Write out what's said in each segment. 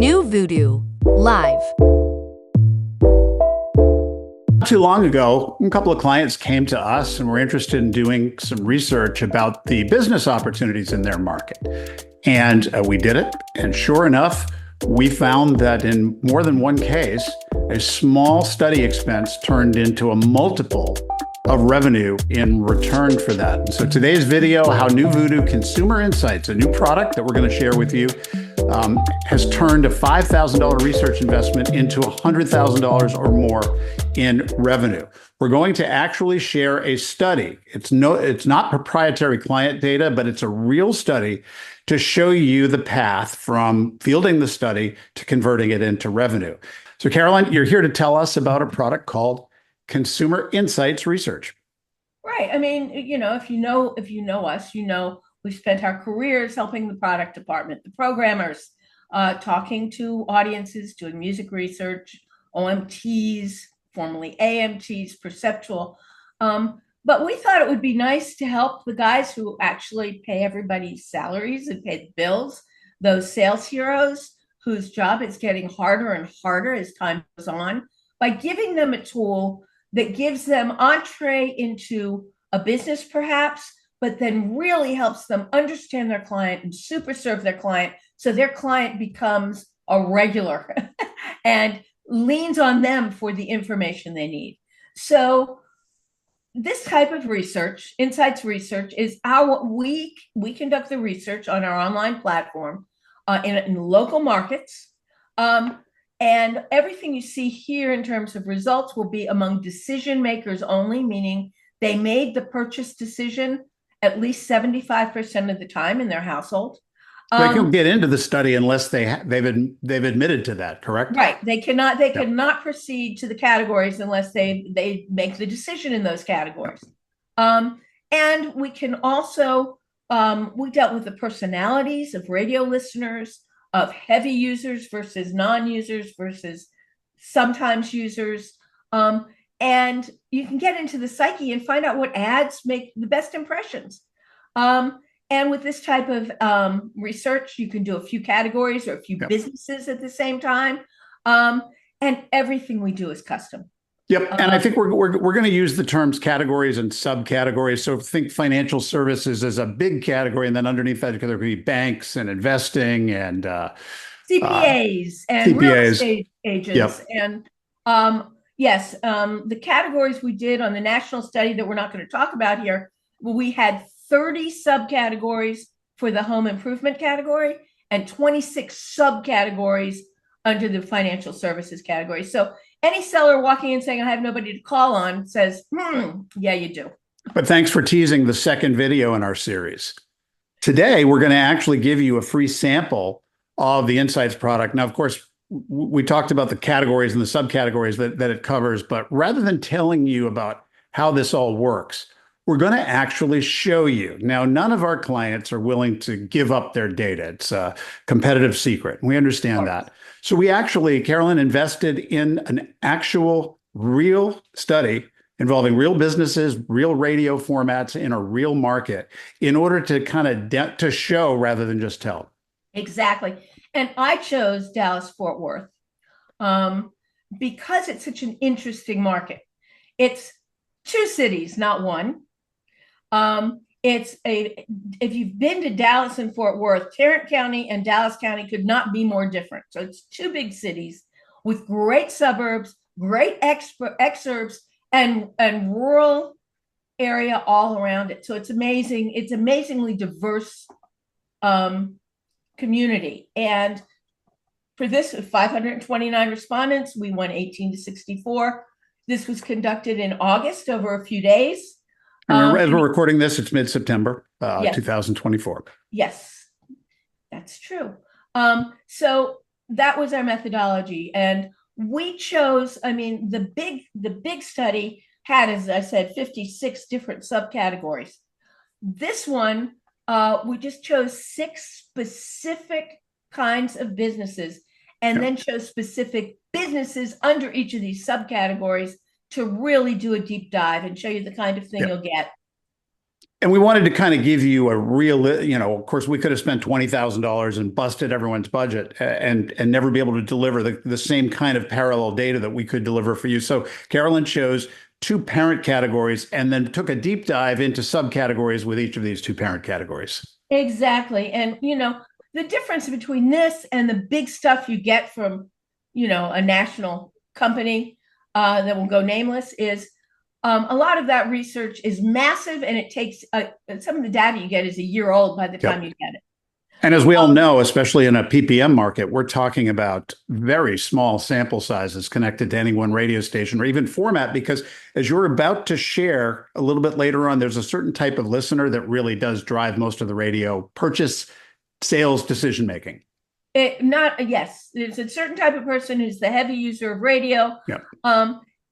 New Voodoo, live. Not too long ago, a couple of clients came to us and were interested in doing some research about the business opportunities in their market. And we did it. And sure enough, we found that in more than one case, a small study expense turned into a multiple of revenue in return for that. And so today's video, how New Voodoo Consumer Insights, a new product that we're going to share with you, has turned a $5,000 research investment into $100,000 or more in revenue. We're going to actually share a study. It's not proprietary client data, but it's a real study to show you the path from fielding the study to converting it into revenue. So Caroline, you're here to tell us about a product called Consumer Insights Research. Right. I mean, if you know us, we spent our careers helping the product department, the programmers, talking to audiences, doing music research, OMTs, formerly AMTs, perceptual. But we thought it would be nice to help the guys who actually pay everybody's salaries and pay the bills, those sales heroes whose job is getting harder and harder as time goes on, by giving them a tool that gives them entree into a business perhaps, but then really helps them understand their client and super serve their client so their client becomes a regular and leans on them for the information they need. So this type of research, insights research, is how we conduct the research on our online platform in local markets. And everything you see here in terms of results will be among decision makers only, meaning they made the purchase decision at least 75% of the time in their household. They can't get into the study unless they've admitted to that, correct? Right. They cannot proceed to the categories unless they make the decision in those categories. And we can also, we dealt with the personalities of radio listeners, of heavy users versus non-users versus sometimes users. And you can get into the psyche and find out what ads make the best impressions. And with this type of research, you can do a few categories or a few businesses at the same time. And everything we do is custom. Yep. And I think we're going to use the terms categories and subcategories. So think financial services as a big category, and then underneath that, there could be banks and investing and CPAs and real estate agents. Yep. And yes, the categories we did on the national study that we're not going to talk about here, we had 30 subcategories for the home improvement category and 26 subcategories under the financial services category. So any seller walking in saying, I have nobody to call on, says, yeah, you do. But thanks for teasing the second video in our series. Today, we're going to actually give you a free sample of the Insights product. Now, of course, we talked about the categories and the subcategories that it covers, but rather than telling you about how this all works, we're going to actually show you. Now, none of our clients are willing to give up their data. It's a competitive secret. We understand that. So we actually, Carolyn, invested in an actual real study involving real businesses, real radio formats in a real market in order to kind of to show rather than just tell. Exactly. And I chose Dallas-Fort Worth because it's such an interesting market. It's two cities, not one. If you've been to Dallas and Fort Worth, Tarrant County and Dallas County could not be more different. So it's two big cities with great suburbs, great exurbs, and rural area all around it. So it's amazing. It's amazingly diverse community. And for this, 529 respondents, we won 18-64. This was conducted in August over a few days. As we're recording this, it's mid-September, yes. 2024. Yes, that's true. So that was our methodology. And we chose, the big study had, as I said, 56 different subcategories. This one, we just chose 6 specific kinds of businesses and then chose specific businesses under each of these subcategories to really do a deep dive and show you the kind of thing you'll get. And we wanted to kind of give you a real, of course, we could have spent $20,000 and busted everyone's budget and never be able to deliver the same kind of parallel data that we could deliver for you. So Carolyn chose two parent categories and then took a deep dive into subcategories with each of these two parent categories. Exactly. And, the difference between this and the big stuff you get from, a national company that will go nameless is a lot of that research is massive, and it takes some of the data you get is a year old by the time you get it. And as we all know, especially in a PPM market, we're talking about very small sample sizes connected to any one radio station or even format, because as you're about to share a little bit later on, there's a certain type of listener that really does drive most of the radio purchase sales decision making. Yes, there's a certain type of person who's the heavy user of radio. Yep.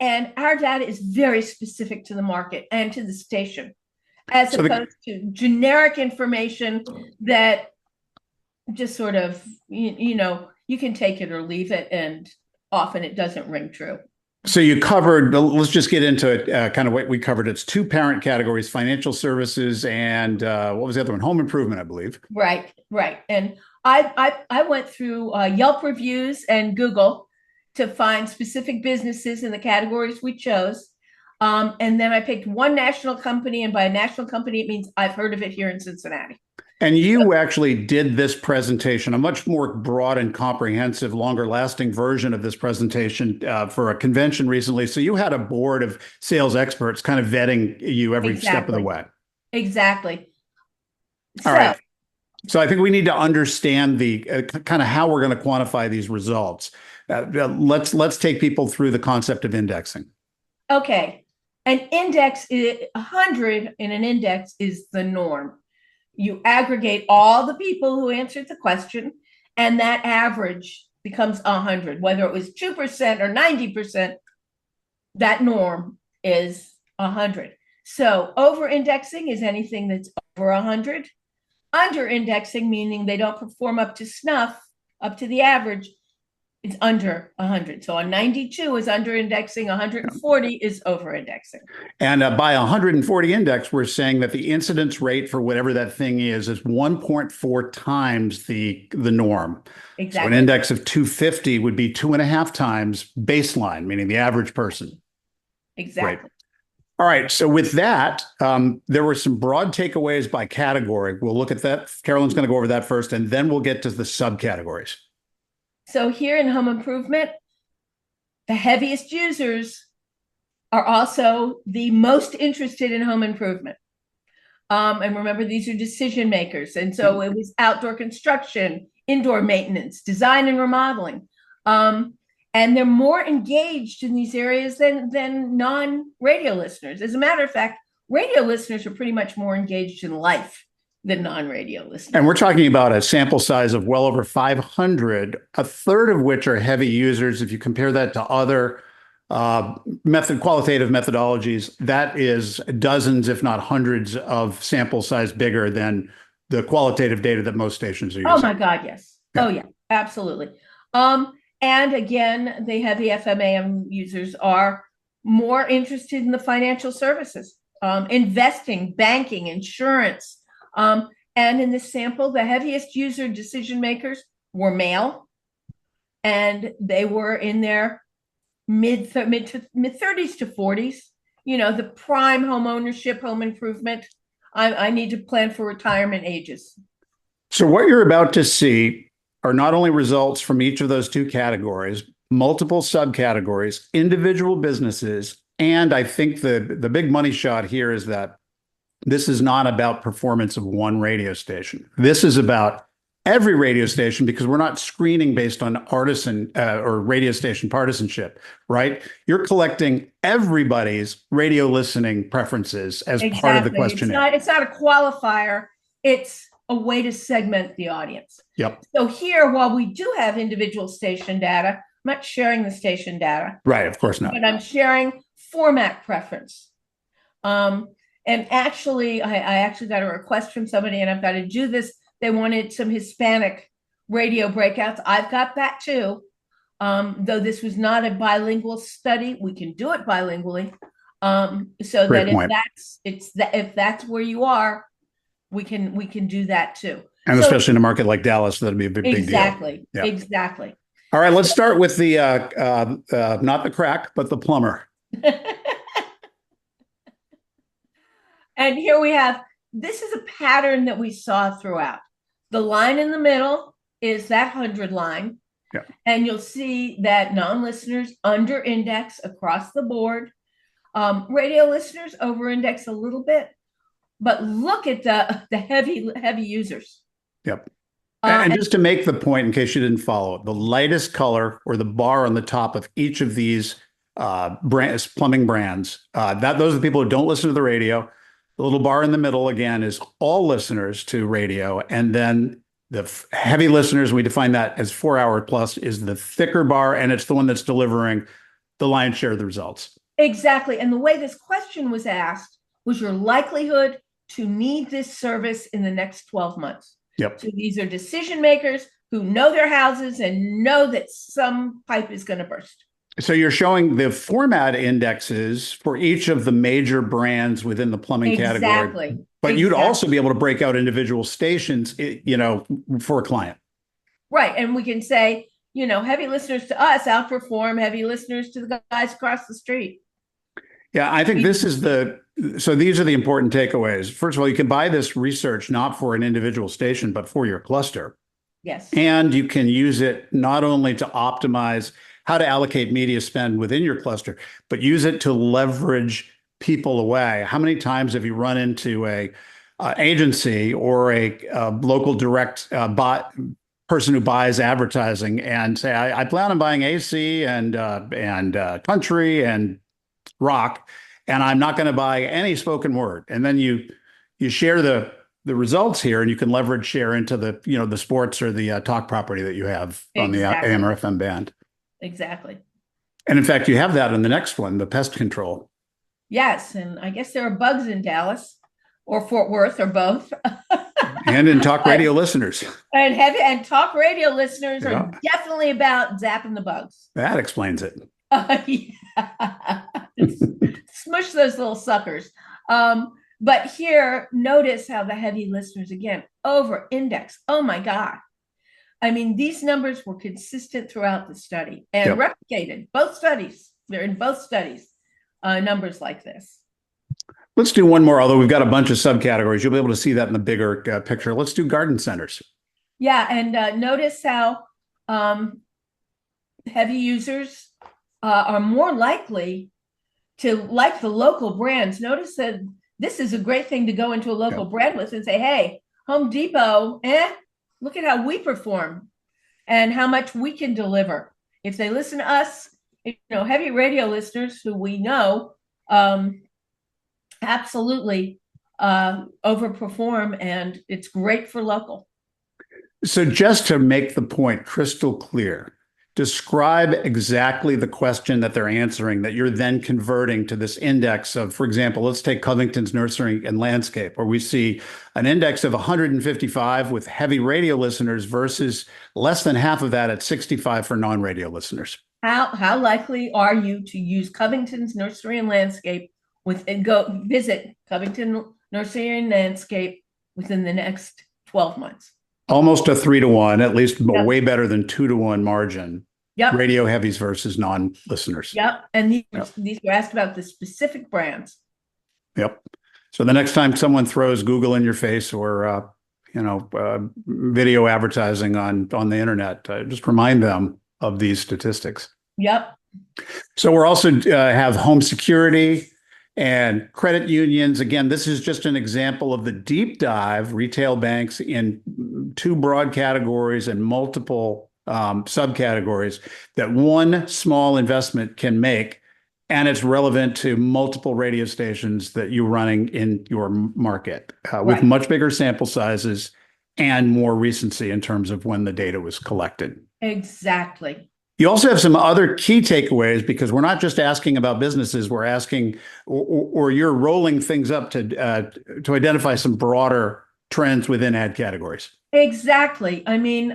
And our data is very specific to the market and to the station, as opposed to generic information that just sort of, you can take it or leave it, and often it doesn't ring true. So you covered, let's just get into it, kind of what we covered. It's two parent categories: financial services and what was the other one? Home improvement, I believe. Right. And I went through Yelp reviews and Google to find specific businesses in the categories we chose. And then I picked one national company, and by a national company, it means I've heard of it here in Cincinnati. And you actually did this presentation, a much more broad and comprehensive, longer lasting version of this presentation for a convention recently. So you had a board of sales experts kind of vetting you every step of the way. Exactly. All right. So I think we need to understand the kind of how we're going to quantify these results. Let's take people through the concept of indexing. Okay. An index, 100 in an index is the norm. You aggregate all the people who answered the question, and that average becomes 100. Whether it was 2% or 90%, that norm is 100. So over-indexing is anything that's over 100. Under-indexing, meaning they don't perform up to snuff, up to the average, it's under 100. So a 92 is under-indexing, 140 is over-indexing. And by 140 index, we're saying that the incidence rate for whatever that thing is 1.4 times the norm. Exactly. So an index of 250 would be 2.5 times baseline, meaning the average person. Exactly. Right. All right. So with that, there were some broad takeaways by category. We'll look at that. Carolyn's going to go over that first, and then we'll get to the subcategories. So here in home improvement, the heaviest users are also the most interested in home improvement. And remember, these are decision makers. And so it was outdoor construction, indoor maintenance, design and remodeling. And they're more engaged in these areas than non-radio listeners. As a matter of fact, radio listeners are pretty much more engaged in life than non-radio listeners. And we're talking about a sample size of well over 500, a third of which are heavy users. If you compare that to other qualitative methodologies, that is dozens, if not hundreds, of sample size bigger than the qualitative data that most stations are using. Oh my God, yes. Yeah. Oh yeah, absolutely. And again, the heavy FM/AM users are more interested in the financial services, investing, banking, insurance. And in this sample, the heaviest user decision makers were male, and they were in their mid 30s to 40s. The prime home ownership, home improvement. I need to plan for retirement ages. So what you're about to see are not only results from each of those two categories, multiple subcategories, individual businesses, and I think the big money shot here is that this is not about performance of one radio station. This is about every radio station, because we're not screening based on artisan or radio station partisanship, right? You're collecting everybody's radio listening preferences as part of the questionnaire. It's not a qualifier. It's a way to segment the audience. Yep. So here, while we do have individual station data, I'm not sharing the station data. Right, of course not. But I'm sharing format preference. And actually, I actually got a request from somebody, and I've got to do this. They wanted some Hispanic radio breakouts. I've got that too. Though this was not a bilingual study, we can do it bilingually. So Great that point. if that's where you are, we can do that too. And So especially in a market like Dallas, that'd be a big deal. exactly, Yeah. exactly. All right, let's start with the not the crack, but the plumber. And here we have, this is a pattern that we saw throughout. The line in the middle is that 100 line. Yeah. And you'll see that non-listeners under index across the board. Radio listeners over index a little bit, but look at the heavy users. Yep. And just to make the point, in case you didn't follow it, the lightest color or the bar on the top of each of these plumbing brands, those are the people who don't listen to the radio. The little bar in the middle, again, is all listeners to radio. And then the heavy listeners, we define that as 4 hour plus, is the thicker bar, and it's the one that's delivering the lion's share of the results. Exactly. And the way this question was asked was your likelihood to need this service in the next 12 months. Yep. So these are decision makers who know their houses and know that some pipe is going to burst. So you're showing the format indexes for each of the major brands within the plumbing category. But you'd also be able to break out individual stations, for a client. Right. And we can say, heavy listeners to us outperform heavy listeners to the guys across the street. Yeah, I think these are the important takeaways. First of all, you can buy this research not for an individual station, but for your cluster. Yes. And you can use it not only to optimize how to allocate media spend within your cluster, but use it to leverage people away. How many times have you run into a agency or a local direct person who buys advertising and say, I plan on buying AC and country and rock, and I'm not going to buy any spoken word. And then you share the results here, and you can leverage share into the sports or the talk property that you have on the AM or FM band. Exactly. And in fact, you have that in the next one, the pest control. Yes, and I guess there are bugs in Dallas or Fort Worth or both. And in talk radio listeners. And talk radio listeners are definitely about zapping the bugs. That explains it. Yeah. Smush those little suckers. But here, notice how the heavy listeners, again, over index. Oh my God. I mean, these numbers were consistent throughout the study and replicated. Both studies, they're in both studies, numbers like this. Let's do one more, although we've got a bunch of subcategories. You'll be able to see that in the bigger picture. Let's do garden centers. Yeah, and notice how heavy users are more likely to like the local brands. Notice that this is a great thing to go into a local brand with and say, hey, Home Depot, look at how we perform and how much we can deliver. If they listen to us, heavy radio listeners who we know absolutely overperform, and it's great for local. So just to make the point crystal clear, describe exactly the question that they're answering that you're then converting to this index of, for example, let's take Covington's Nursery and Landscape, where we see an index of 155 with heavy radio listeners versus less than half of that at 65 for non-radio listeners. How likely are you to use Covington's Nursery and Landscape and go visit Covington Nursery and Landscape within the next 12 months? Almost a 3-to-1, at least way better than 2-to-1 margin. Yep. Radio heavies versus non-listeners. Yep. And these were asked about the specific brands. Yep. So the next time someone throws Google in your face or, video advertising on the internet, just remind them of these statistics. Yep. So we're also have home security and credit unions. Again, this is just an example of the deep dive retail banks in 2 broad categories and multiple subcategories that one small investment can make, and it's relevant to multiple radio stations that you're running in your market with much bigger sample sizes and more recency in terms of when the data was collected. Exactly. You also have some other key takeaways, because we're not just asking about businesses, we're asking, or you're rolling things up to identify some broader trends within ad categories. Exactly. I mean,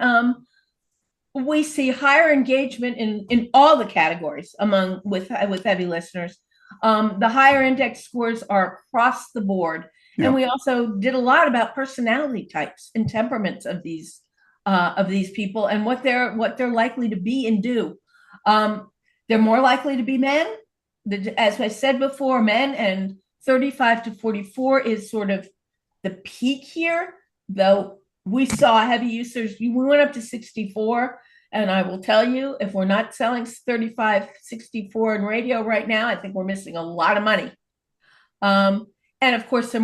we see higher engagement in all the categories with heavy listeners. The higher index scores are across the board. Yeah. And we also did a lot about personality types and temperaments of these people and what they're likely to be and do. They're more likely to be men, as I said before, men, and 35 to 44 is sort of the peak here, though we saw heavy users. We went up to 64. And I will tell you, if we're not selling 35, 64 in radio right now, I think we're missing a lot of money. And of course, they're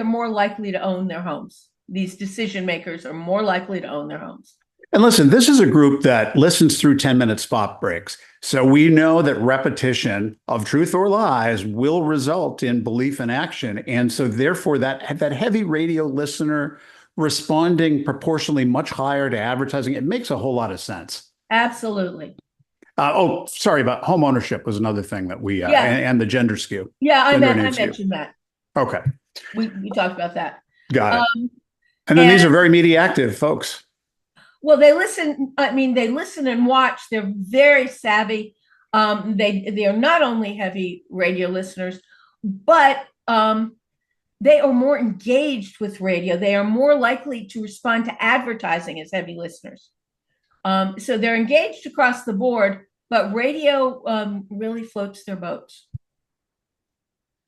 more likely to own their homes. These decision makers are more likely to own their homes. And listen, this is a group that listens through 10-minute spot breaks. So we know that repetition of truth or lies will result in belief and action. And so therefore, that heavy radio listener responding proportionally much higher to advertising, it makes a whole lot of sense. Absolutely. Sorry, about home ownership was another thing that we, and the gender skew. Yeah, I mentioned that. Okay. We talked about that. Got it. And then these are very media active folks. Well, they listen. I mean, they listen and watch. They're very savvy. They are not only heavy radio listeners, but they are more engaged with radio. They are more likely to respond to advertising as heavy listeners. So they're engaged across the board, but radio really floats their boats.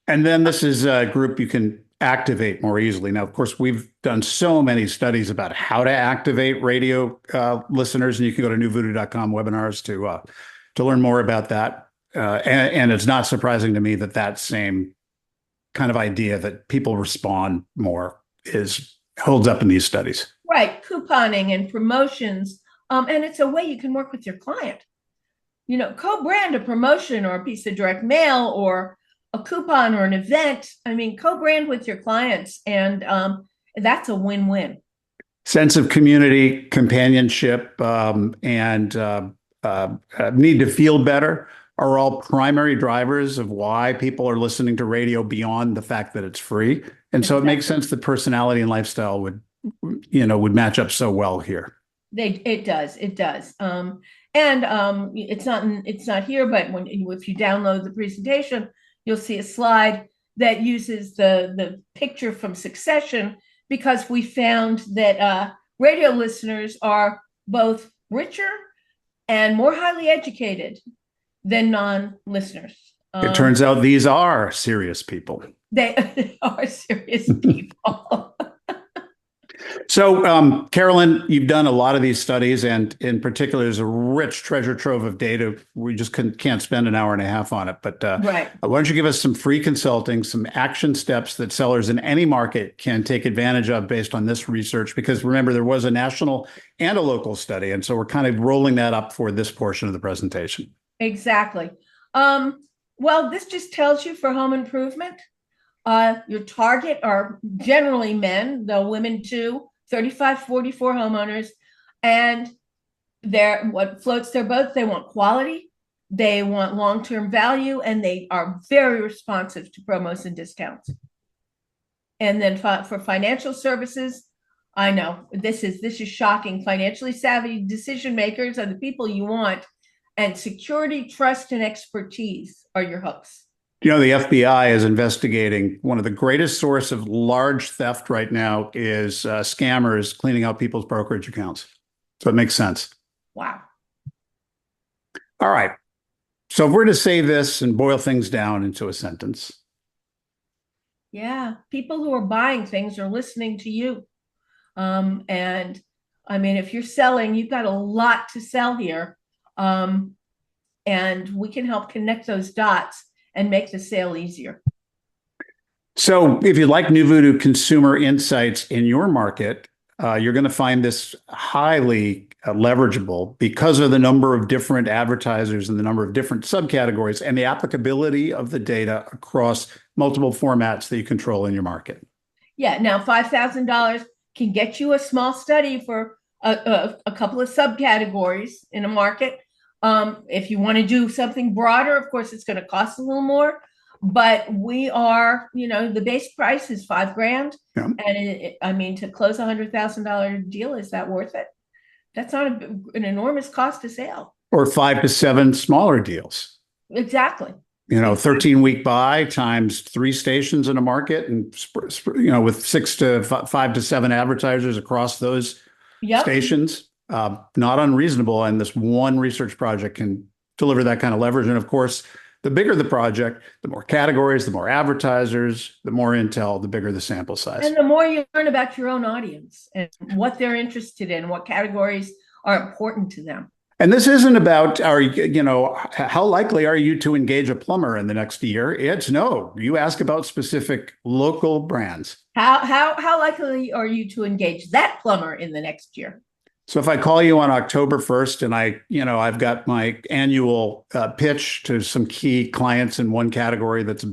And then this is a group you can activate more easily. Now, of course, we've done so many studies about how to activate radio listeners, and you can go to newvoodoo.com webinars to learn more about that. And it's not surprising to me that same kind of idea that people respond more holds up in these studies. Right, couponing and promotions, and it's a way you can work with your client. You know, co-brand a promotion or a piece of direct mail or a coupon or an event. I mean, co-brand with your clients, and that's a win-win. Sense of community, companionship, and need to feel better are all primary drivers of why people are listening to radio beyond the fact that it's free. And so it makes sense that personality and lifestyle would match up so well here. It does. It's not here, but if you download the presentation, you'll see a slide that uses the picture from Succession, because we found that radio listeners are both richer and more highly educated than non-listeners. It turns out these are serious people. They are serious people. So, Carolyn, you've done a lot of these studies, and in particular, there's a rich treasure trove of data. We just can't spend an hour and a half on it. But right. Why don't you give us some free consulting, some action steps that sellers in any market can take advantage of based on this research? Because remember, there was a national and a local study. And so we're kind of rolling that up for this portion of the presentation. Exactly. Well, this just tells you for home improvement, your target are generally men, though women too, 35, 44 homeowners. And what floats their boat, they want quality, they want long-term value, and they are very responsive to promos and discounts. And then for financial services, I know this is shocking. Financially savvy decision makers are the people you want, and security, trust, and expertise are your hooks. You know, the FBI is investigating one of the greatest source of large theft right now is scammers cleaning out people's brokerage accounts. So it makes sense. Wow. All right. So if we're to say this and boil things down into a sentence. Yeah. People who are buying things are listening to you. And I mean, if you're selling, you've got a lot to sell here. And we can help connect those dots and make the sale easier. So if you like New Voodoo consumer insights in your market, you're going to find this highly leverageable because of the number of different advertisers and the number of different subcategories and the applicability of the data across multiple formats that you control in your market. Yeah. Now, $5,000 can get you a small study for a couple of subcategories in a market. If you want to do something broader, of course, it's going to cost a little more, but we are, the base price is $5,000. Yeah. And to close $100,000 deal, is that worth it? That's not an enormous cost to sale. Or 5 to 7 smaller deals. Exactly. 13-week buy times 3 stations in a market and, with 5 to 7 advertisers across those stations, not unreasonable. And this one research project can deliver that kind of leverage. And of course, the bigger the project, the more categories, the more advertisers, the more intel, the bigger the sample size. And the more you learn about your own audience and what they're interested in, what categories are important to them. And this isn't about how likely are you to engage a plumber in the next year? It's no. You ask about specific local brands. How likely are you to engage that plumber in the next year? So if I call you on October 1st and I've got my annual pitch to some key clients in one category that's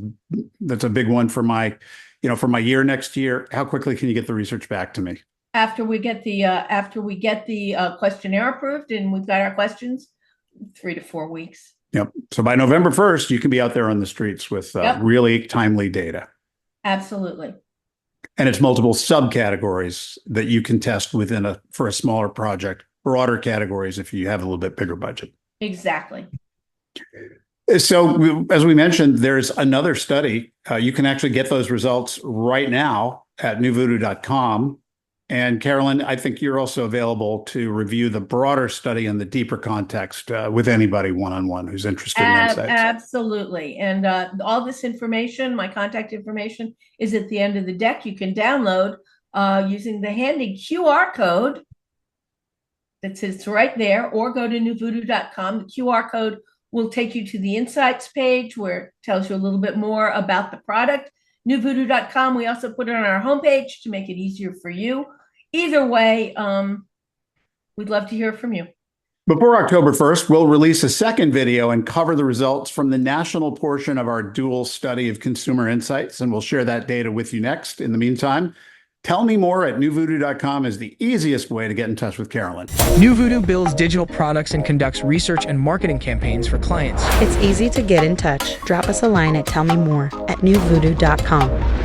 a big one for my year next year, how quickly can you get the research back to me? After we get the questionnaire approved and we've got our questions, 3 to 4 weeks. Yep. So by November 1st, you can be out there on the streets with really timely data. Absolutely. And it's multiple subcategories that you can test for a smaller project, broader categories if you have a little bit bigger budget. Exactly. So as we mentioned, there's another study. You can actually get those results right now at newvoodoo.com. And Carolyn, I think you're also available to review the broader study and the deeper context with anybody one-on-one who's interested in insights. Absolutely. And all this information, my contact information, is at the end of the deck. You can download using the handy QR code that sits right there, or go to newvoodoo.com. The QR code will take you to the insights page where it tells you a little bit more about the product. Newvoodoo.com. We also put it on our homepage to make it easier for you. Either way, we'd love to hear from you. Before October 1st, we'll release a second video and cover the results from the national portion of our dual study of consumer insights, and we'll share that data with you next. In the meantime, tell me more at newvoodoo.com is the easiest way to get in touch with Carolyn. New Voodoo builds digital products and conducts research and marketing campaigns for clients. It's easy to get in touch. Drop us a line at tellmemore@newvoodoo.com.